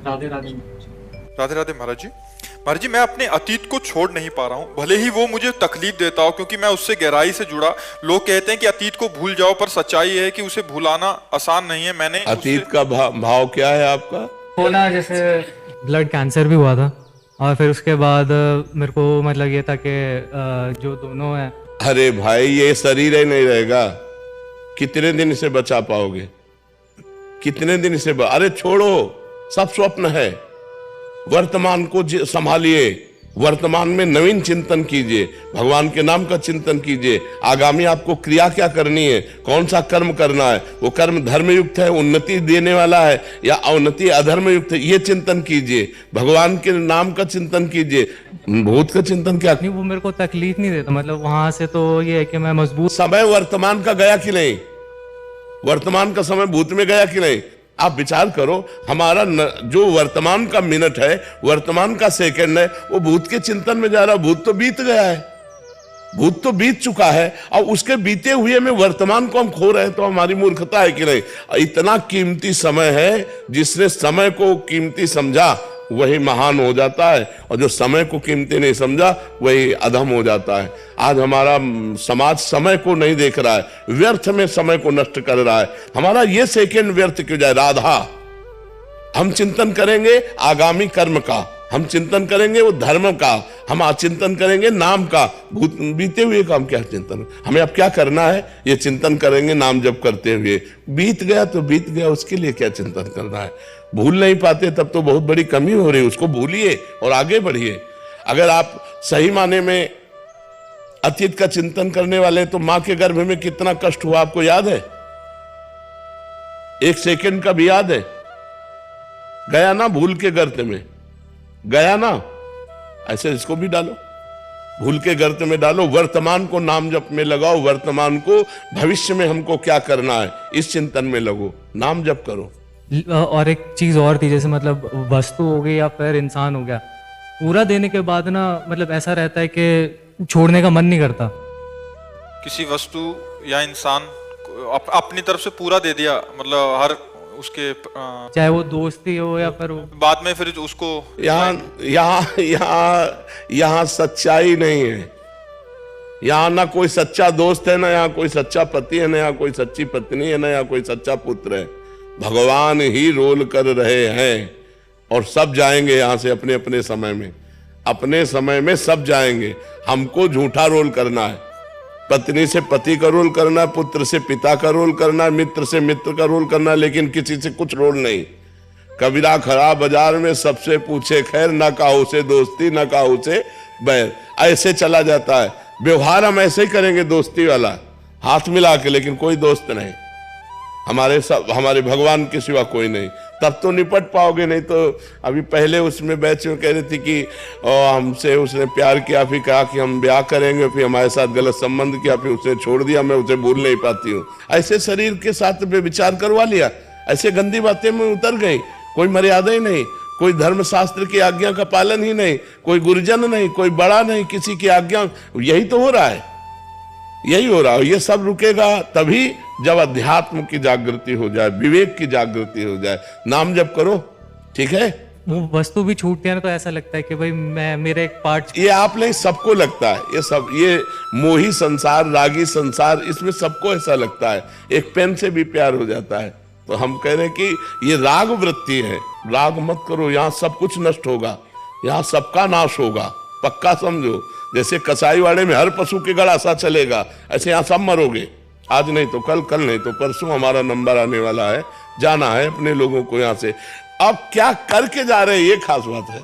राधे राधे। राधे राधे महाराज जी। महाराज जी, मैं अपने अतीत को छोड़ नहीं पा रहा हूँ, भले ही वो मुझे तकलीफ देता हो, क्योंकि मैं उससे गहराई से जुड़ा। लोग कहते हैं कि अतीत को भूल जाओ, पर सच्चाई है कि उसे भुलाना आसान नहीं है। मैंने अतीत का भाव क्या है आपका? होना जैसे ब्लड कैंसर भी हुआ था, और फिर उसके बाद मेरे को मतलब ये था कि जो दोनों हैं। अरे भाई, ये शरीर ही नहीं रहेगा, कितने दिन इसे बचा पाओगे? कितने दिन इसे अरे छोड़ो, सब स्वप्न है। वर्तमान को संभालिए, वर्तमान में नवीन चिंतन कीजिए, भगवान के नाम का चिंतन कीजिए। आगामी आपको क्रिया क्या करनी है, कौन सा कर्म करना है, वो कर्म धर्म युक्त है, उन्नति देने वाला है, या अवनति अधर्म युक्त है, ये चिंतन कीजिए। भगवान के नाम का चिंतन कीजिए। भूत का चिंतन क्या? नहीं, वो मेरे को तकलीफ नहीं देता, मतलब वहां से तो ये है कि मैं मजबूत। समय वर्तमान का गया कि नहीं? वर्तमान का समय भूत में गया कि नहीं? आप विचार करो, हमारा जो वर्तमान का मिनट है, वर्तमान का सेकंड है, वो भूत के चिंतन में जा रहा। भूत तो बीत गया है, भूत तो बीत चुका है, और उसके बीते हुए में वर्तमान को हम खो रहे हैं, तो हमारी मूर्खता है कि नहीं? इतना कीमती समय है, जिसने समय को कीमती समझा वही महान हो जाता है, और जो समय को कीमती नहीं समझा वही अधम हो जाता है। आज हमारा समाज समय को नहीं देख रहा है, व्यर्थ में समय को नष्ट कर रहा है। हमारा ये सेकंड व्यर्थ क्यों जाए? राधा, हम चिंतन करेंगे आगामी कर्म का, हम चिंतन करेंगे वो धर्म का, हम चिंतन करेंगे नाम का। भूत बीते हुए का हम क्या चिंतन? हमें अब क्या करना है? ये चिंतन करेंगे नाम जप करते हुए। बीत गया तो बीत गया, उसके लिए क्या चिंतन करना है? भूल नहीं पाते तब तो बहुत बड़ी कमी हो रही है। उसको भूलिए और आगे बढ़िए। अगर आप सही माने में अतीत का चिंतन करने वाले, तो मां के गर्भ में कितना कष्ट हुआ आपको याद है? एक सेकंड का भी याद है? गया ना भूल के गर्त में, गया ना? ऐसे इसको भी डालो, भूल के गर्त में डालो। वर्तमान को नाम जप में लगाओ, वर्तमान को भविष्य में हमको क्या करना है इस चिंतन में लगो, नाम जप करो। और एक चीज और थी, जैसे मतलब वस्तु हो गई या फिर इंसान हो गया, पूरा देने के बाद ना मतलब ऐसा रहता है कि छोड़ने का मन नहीं करता। किसी वस्तु या इंसान को अपनी तरफ से पूरा दे दिया, मतलब हर उसके चाहे वो दोस्ती हो या फिर बाद में फिर उसको यहाँ सच्चाई नहीं है। यहाँ ना कोई सच्चा दोस्त है, ना यहाँ कोई सच्चा पति है, ना यहाँ कोई सच्ची पत्नी है, ना यहाँ कोई सच्चा पुत्र है। भगवान ही रोल कर रहे हैं, और सब जाएंगे यहाँ से अपने अपने समय में। अपने समय में सब जाएंगे। हमको झूठा रोल करना है, पत्नी से पति का रोल करना है, पुत्र से पिता का रोल करना है, मित्र से मित्र का रोल करना है, लेकिन किसी से कुछ रोल नहीं। कबीरा खड़ा बाजार में, सबसे पूछे खैर, ना काहू से दोस्ती ना काहू से बैर। ऐसे चला जाता है व्यवहार। हम ऐसे ही करेंगे दोस्ती वाला, हाथ मिला के, लेकिन कोई दोस्त नहीं। हमारे भगवान के सिवा कोई नहीं। तब तो निपट पाओगे, नहीं तो अभी पहले उसमें बैच में कह रही थी कि हमसे उसने प्यार किया, फिर कहा कि हम ब्याह करेंगे, फिर हमारे साथ गलत संबंध किया, फिर उसने छोड़ दिया, मैं उसे भूल नहीं पाती हूँ। ऐसे शरीर के साथ विचार करवा लिया, ऐसे गंदी बातें में उतर गई। कोई मर्यादा ही नहीं, कोई धर्म शास्त्र की आज्ञा का पालन ही नहीं, कोई गुरुजन नहीं, कोई बड़ा नहीं, किसी की आज्ञा। यही तो हो रहा है, यही हो रहा है। ये सब रुकेगा तभी जब अध्यात्म की जागृति हो जाए, विवेक की जागृति हो जाए। नाम जप करो, ठीक है? वो वस्तु भी छूटती है ना, तो ऐसा लगता है कि भाई मैं मेरे एक पार्ट। ये आप नहीं, सबको लगता है ये सब। ये मोही संसार, रागी संसार, इसमें सबको ऐसा लगता है। एक पेन से भी प्यार हो जाता है। तो हम कह रहे हैं कि ये राग वृत्ति है। राग मत करो, यहाँ सब कुछ नष्ट होगा, यहाँ सबका नाश होगा, पक्का समझो। जैसे कसाई वाड़े में हर पशु के गड़ा सा चलेगा, ऐसे यहाँ सब मरोगे। आज नहीं तो कल, कल नहीं तो परसों हमारा नंबर आने वाला है, जाना है अपने लोगों को यहाँ से। अब क्या करके जा रहे हैं, ये खास बात है।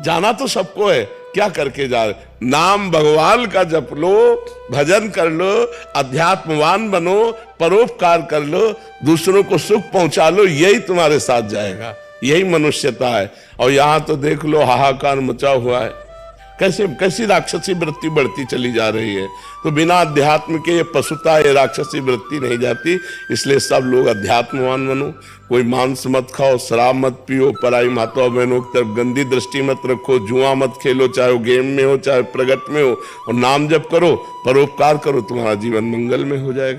जाना तो सबको है, क्या करके जा रहे? नाम भगवान का जप लो, भजन कर लो, अध्यात्मवान बनो, परोपकार कर लो, दूसरों को सुख पहुंचा लो। यही तुम्हारे साथ जाएगा, यही मनुष्यता है। और यहाँ तो देख लो, हाहाकार मचा हुआ है। कैसी राक्षसी वृत्ति बढ़ती चली जा रही है। तो बिना अध्यात्म के ये पशुता, ये राक्षसी वृत्ति नहीं जाती। इसलिए सब लोग अध्यात्मवान बनो। कोई मांस मत खाओ, शराब मत पियो, पराई माताओं बहनों की तरफ गंदी दृष्टि मत रखो, जुआ मत खेलो, चाहे वो गेम में हो चाहे प्रगट में हो, और नाम जप करो, परोपकार करो, तुम्हारा जीवन मंगल में हो जाएगा।